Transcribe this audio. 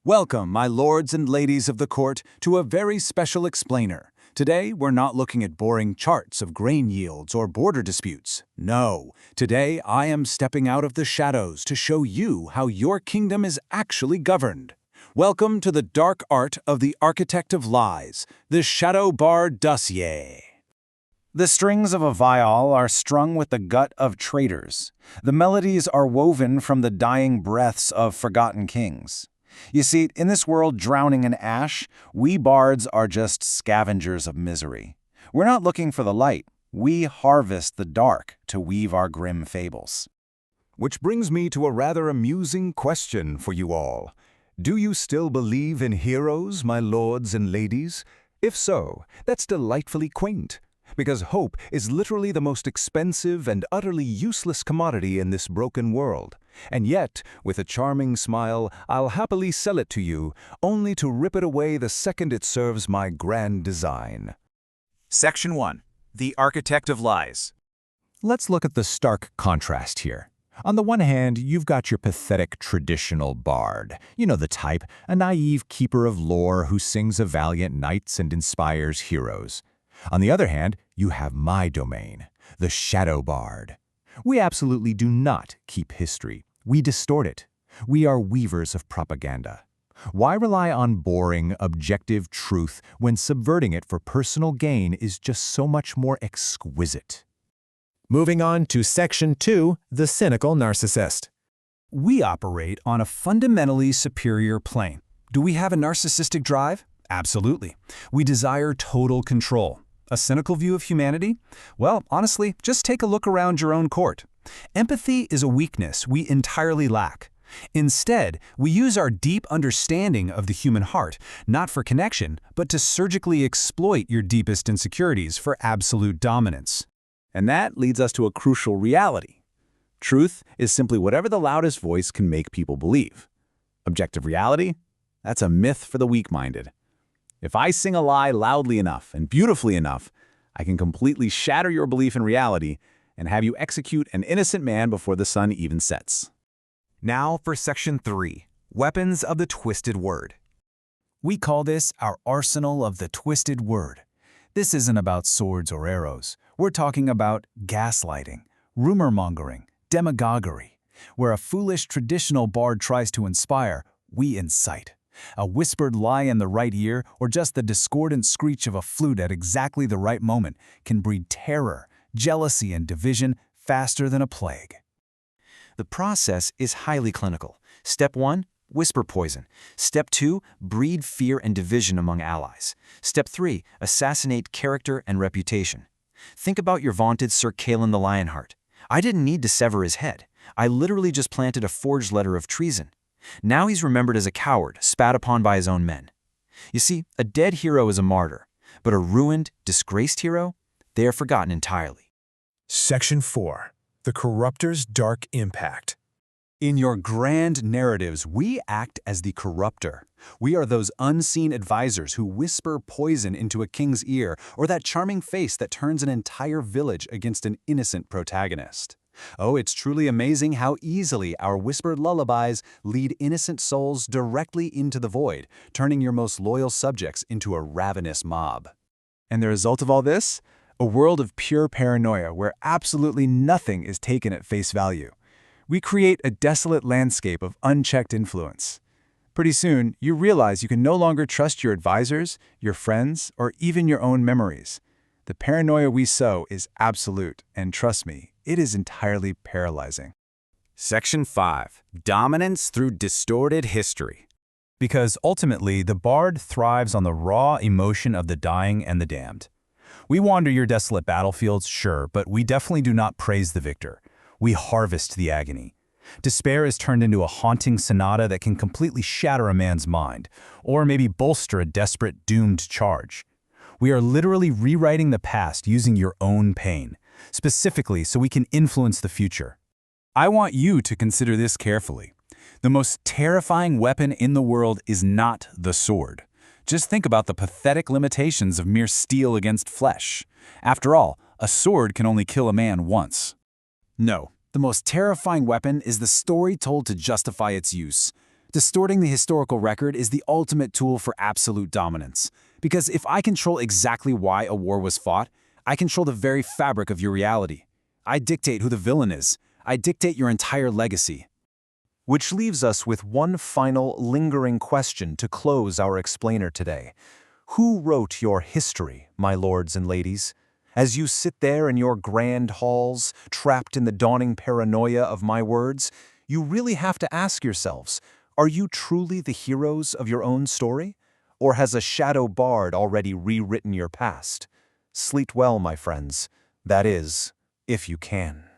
Welcome, my lords and ladies of the court, to a very special explainer. Today, we're not looking at boring charts of grain yields or border disputes. No, today I am stepping out of the shadows to show you how your kingdom is actually governed. Welcome to the dark art of the architect of lies, the Shadow Bar Dossier. The strings of a viol are strung with the gut of traitors. The melodies are woven from the dying breaths of forgotten kings. You see, in this world drowning in ash, we bards are just scavengers of misery. We're not looking for the light. We harvest the dark to weave our grim fables. Which brings me to a rather amusing question for you all. Do you still believe in heroes, my lords and ladies? If so, that's delightfully quaint, because hope is literally the most expensive and utterly useless commodity in this broken world. And yet, with a charming smile, I'll happily sell it to you, only to rip it away the second it serves my grand design. Section 1. The Architect of Lies. Let's look at the stark contrast here. On the one hand, you've got your pathetic traditional bard. You know the type, a naive keeper of lore who sings of valiant knights and inspires heroes. On the other hand, you have my domain, the Shadow Bard. We absolutely do not keep history. We distort it. We are weavers of propaganda. Why rely on boring, objective truth when subverting it for personal gain is just so much more exquisite? Moving on to Section 2, the Cynical Narcissist. We operate on a fundamentally superior plane. Do we have a narcissistic drive? Absolutely. We desire total control. A cynical view of humanity? Well, honestly, just take a look around your own court. Empathy is a weakness we entirely lack. Instead, we use our deep understanding of the human heart, not for connection, but to surgically exploit your deepest insecurities for absolute dominance. And that leads us to a crucial reality. Truth is simply whatever the loudest voice can make people believe. Objective reality? That's a myth for the weak-minded. If I sing a lie loudly enough and beautifully enough, I can completely shatter your belief in reality and have you execute an innocent man before the sun even sets. Now for Section 3, Weapons of the Twisted Word. We call this our arsenal of the twisted word. This isn't about swords or arrows. We're talking about gaslighting, rumor-mongering, demagoguery. Where a foolish traditional bard tries to inspire, we incite. A whispered lie in the right ear or just the discordant screech of a flute at exactly the right moment can breed terror, jealousy, and division faster than a plague. The process is highly clinical. Step 1, whisper poison. Step 2, breed fear and division among allies. Step 3, assassinate character and reputation. Think about your vaunted Sir Kalen the Lionheart. I didn't need to sever his head. I literally just planted a forged letter of treason. Now he's remembered as a coward, spat upon by his own men. You see, a dead hero is a martyr, but a ruined, disgraced hero, they are forgotten entirely. Section 4, the Corruptor's Dark Impact. In your grand narratives, we act as the corruptor. We are those unseen advisors who whisper poison into a king's ear or that charming face that turns an entire village against an innocent protagonist. Oh, it's truly amazing how easily our whispered lullabies lead innocent souls directly into the void, turning your most loyal subjects into a ravenous mob. And the result of all this? A world of pure paranoia where absolutely nothing is taken at face value. We create a desolate landscape of unchecked influence. Pretty soon, you realize you can no longer trust your advisors, your friends, or even your own memories. The paranoia we sow is absolute, and trust me, it is entirely paralyzing. Section 5. Dominance through distorted history. Because ultimately, the bard thrives on the raw emotion of the dying and the damned. We wander your desolate battlefields, sure, but we definitely do not praise the victor. We harvest the agony. Despair is turned into a haunting sonata that can completely shatter a man's mind, or maybe bolster a desperate, doomed charge. We are literally rewriting the past using your own pain, specifically so we can influence the future. I want you to consider this carefully. The most terrifying weapon in the world is not the sword. Just think about the pathetic limitations of mere steel against flesh. After all, a sword can only kill a man once. No, the most terrifying weapon is the story told to justify its use. Distorting the historical record is the ultimate tool for absolute dominance. Because if I control exactly why a war was fought, I control the very fabric of your reality. I dictate who the villain is. I dictate your entire legacy. Which leaves us with one final lingering question to close our explainer today. Who wrote your history, my lords and ladies? As you sit there in your grand halls, trapped in the dawning paranoia of my words, you really have to ask yourselves, are you truly the heroes of your own story? Or has a shadow bard already rewritten your past? Sleep well, my friends. That is, if you can.